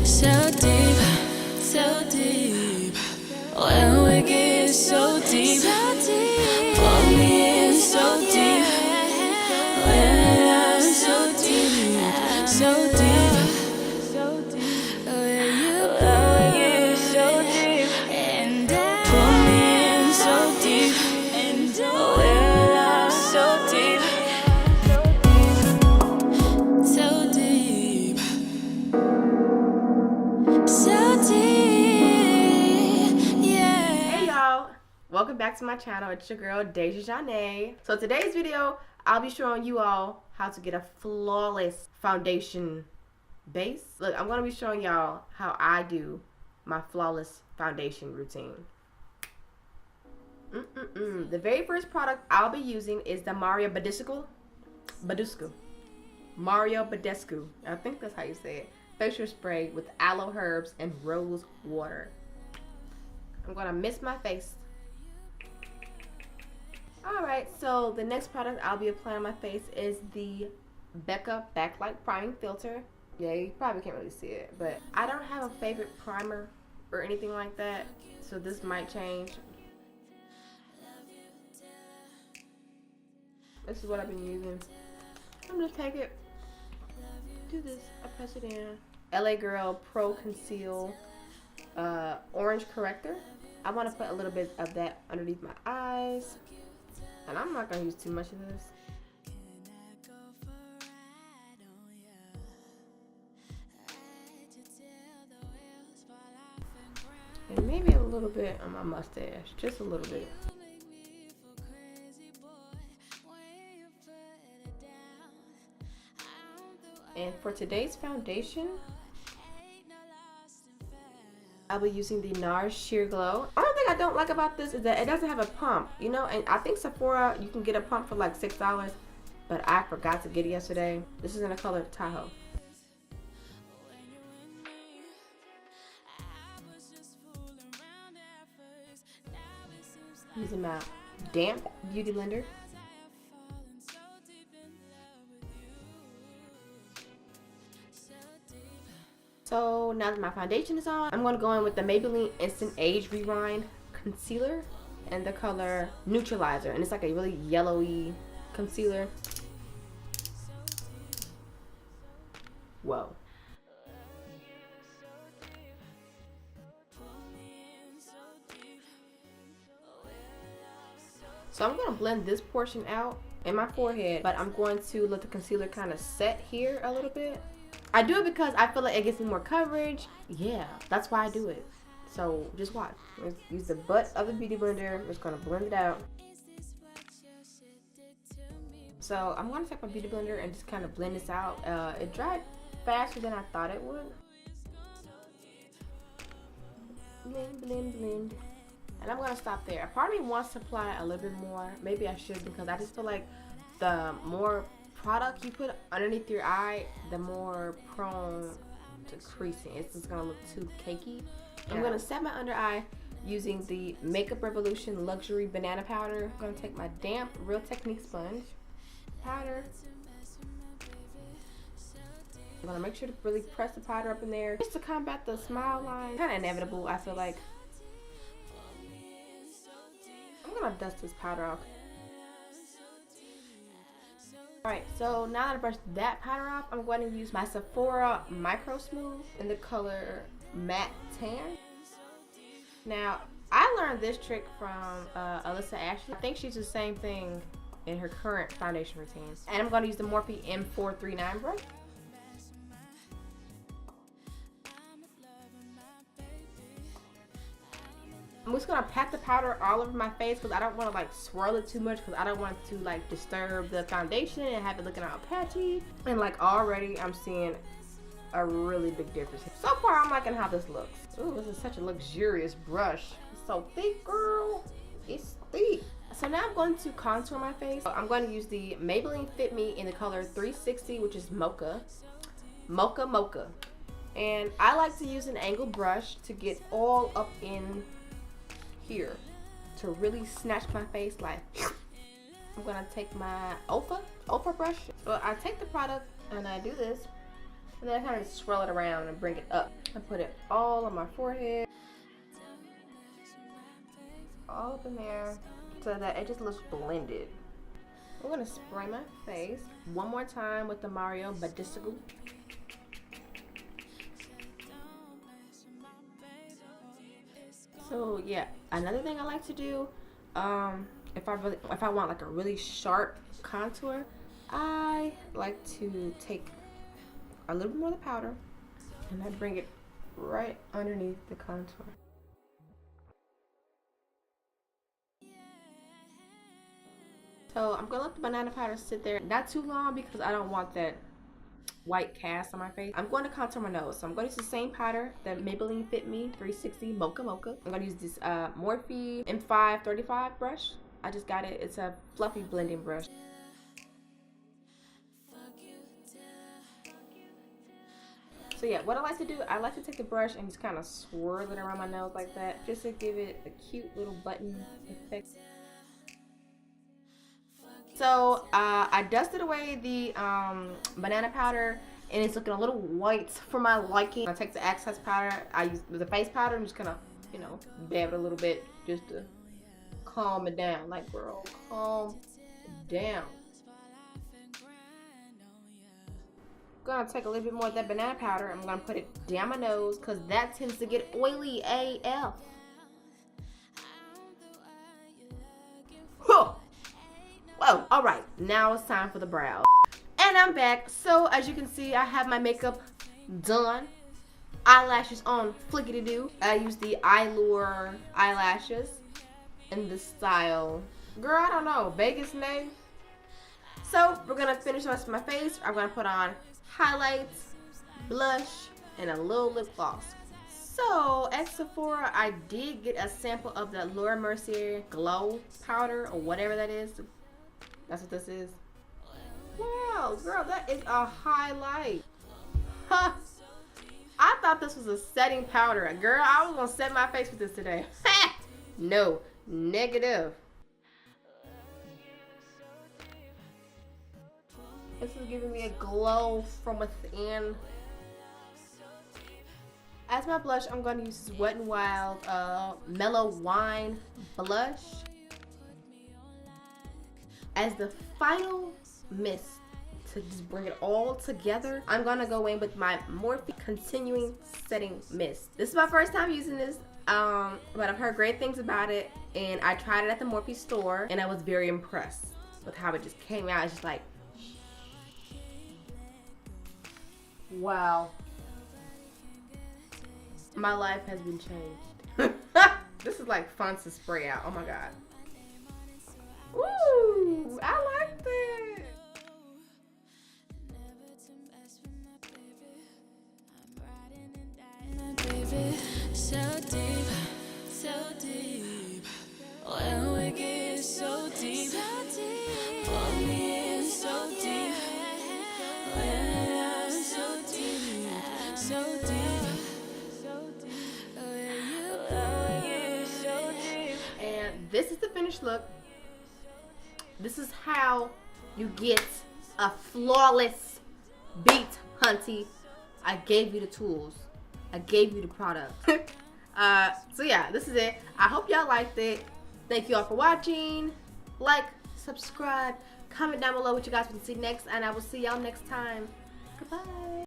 So deep, so deep. When we get so deep, pull me in so deep. When I'm so deep, so deep. When you get so deep, and pull me in so deep. When I'm so deep, so deep, so deep, yeah. Hey y'all, welcome back to my channel. It's your girl Deja Janae. So today's video, I'll be showing you all how to get a flawless foundation base. Look, I'm gonna be showing y'all how I do my flawless foundation routine. The very first product I'll be using is the Mario Badescu. Mario Badescu. I think that's how you say it. Facial spray with aloe herbs and rose water. I'm gonna mist my face. Alright, so the next product I'll be applying on my face is the Becca Backlight Priming Filter. Yeah, you probably can't really see it, but I don't have a favorite primer or anything like that, so this might change. This is what I've been using. I'm just take it, do this, I press it in. LA Girl Pro Conceal Orange Corrector. I want to put a little bit of that underneath my eyes, and I'm not gonna use too much of this. And maybe a little bit on my mustache, just a little bit. And for today's foundation, I'll be using the NARS Sheer Glow. Only thing I don't like about this is that it doesn't have a pump, you know, and I think Sephora, you can get a pump for like $6, but I forgot to get it yesterday. This is in the color Tahoe. Using my damp beauty blender. So now that my foundation is on, I'm going to go in with the Maybelline Instant Age Rewind Concealer in the color Neutralizer. And it's like a really yellowy concealer. Whoa. So I'm going to blend this portion out in my forehead, but I'm going to let the concealer kind of set here a little bit. I do it because I feel like it gives me more coverage. Yeah, that's why I do it. So just watch. Let's use the butt of the beauty blender. I'm just gonna blend it out. So I'm gonna take my beauty blender and just kind of blend this out. It dried faster than I thought it would. Blend, blend, blend. And I'm gonna stop there. Part of me wants to apply a little bit more. Maybe I should, because I just feel like the more product you put underneath your eye, the more prone to creasing. It's just gonna look too cakey. Yeah. I'm gonna set my under eye using the Makeup Revolution Luxury Banana Powder. I'm gonna take my damp Real Technique sponge powder. I'm gonna make sure to really press the powder up in there just to combat the smile line. Kind of inevitable, I feel like. I'm gonna dust this powder off. Alright, so now that I brushed that powder off, I'm going to use my Sephora MicroSmooth in the color Matte Tan. Now, I learned this trick from Alyssa Ashley. I think she's the same thing in her current foundation routine. And I'm going to use the Morphe M439 brush. I'm just gonna pat the powder all over my face because I don't want to like swirl it too much, because I don't want to like disturb the foundation and have it looking all patchy. And like already I'm seeing a really big difference. So far I'm liking how this looks. Ooh, this is such a luxurious brush. It's so thick, girl. It's thick. So now I'm going to contour my face. I'm going to use the Maybelline FitMe in the color 360, which is Mocha. Mocha. And I like to use an angled brush to get all up in here to really snatch my face. Like, I'm gonna take my Ulfa brush. So I take the product and I do this, and then I kind of swirl it around and bring it up. I put it all on my forehead, all up in there, so that it just looks blended. I'm gonna spray my face one more time with the Mario Badisco. So yeah, another thing I like to do, if I want like a really sharp contour, I like to take a little more of the powder and I bring it right underneath the contour. So I'm gonna let the banana powder sit there not too long because I don't want that white cast on my face. I'm going to contour my nose, so I'm going to use the same powder, the Maybelline FitMe 360 Mocha. I'm going to use this Morphe M5 35 brush. I just got it. It's a fluffy blending brush. So yeah, what I like to do, I like to take the brush and just kind of swirl it around my nose like that, just to give it a cute little button effect. So I dusted away the banana powder and it's looking a little white for my liking. I take the excess powder, I use the face powder and just kind of, you know, dab it a little bit just to calm it down. Like, girl, calm down. Gonna take a little bit more of that banana powder. I'm gonna put it down my nose because that tends to get oily AF. Huh. Whoa, all right, now it's time for the brows. And I'm back. So as you can see, I have my makeup done. Eyelashes on flickety-doo. I use the EyeLure eyelashes in the style, girl, I don't know, Vegas name. So we're gonna finish the rest of my face. I'm gonna put on highlights, blush, and a little lip gloss. So at Sephora, I did get a sample of the Mercier Glow powder or whatever that is. That's what this is. Wow, girl, that is a highlight. Huh. I thought this was a setting powder. Girl, I was gonna set my face with this today. No, negative. This is giving me a glow from within. As my blush, I'm going to use this Wet n Wild Melo Wine Blush. As the final mist to just bring it all together, I'm going to go in with my Morphe Continuing Setting Mist. This is my first time using this, but I've heard great things about it, and I tried it at the Morphe store, and I was very impressed with how it just came out. It's just like, wow. My life has been changed. This is like fun to spray out. Oh my god. Ooh, I like that. So deep, so deep. When we get so deep, pull me in so deep. When I'm so deep, so deep. This is the finished look. This is how you get a flawless beat, hunty. I gave you the tools. I gave you the product. So yeah, this is it. I hope y'all liked it. Thank you all for watching. Like, subscribe, comment down below what you guys want to see next, and I will see y'all next time. Goodbye.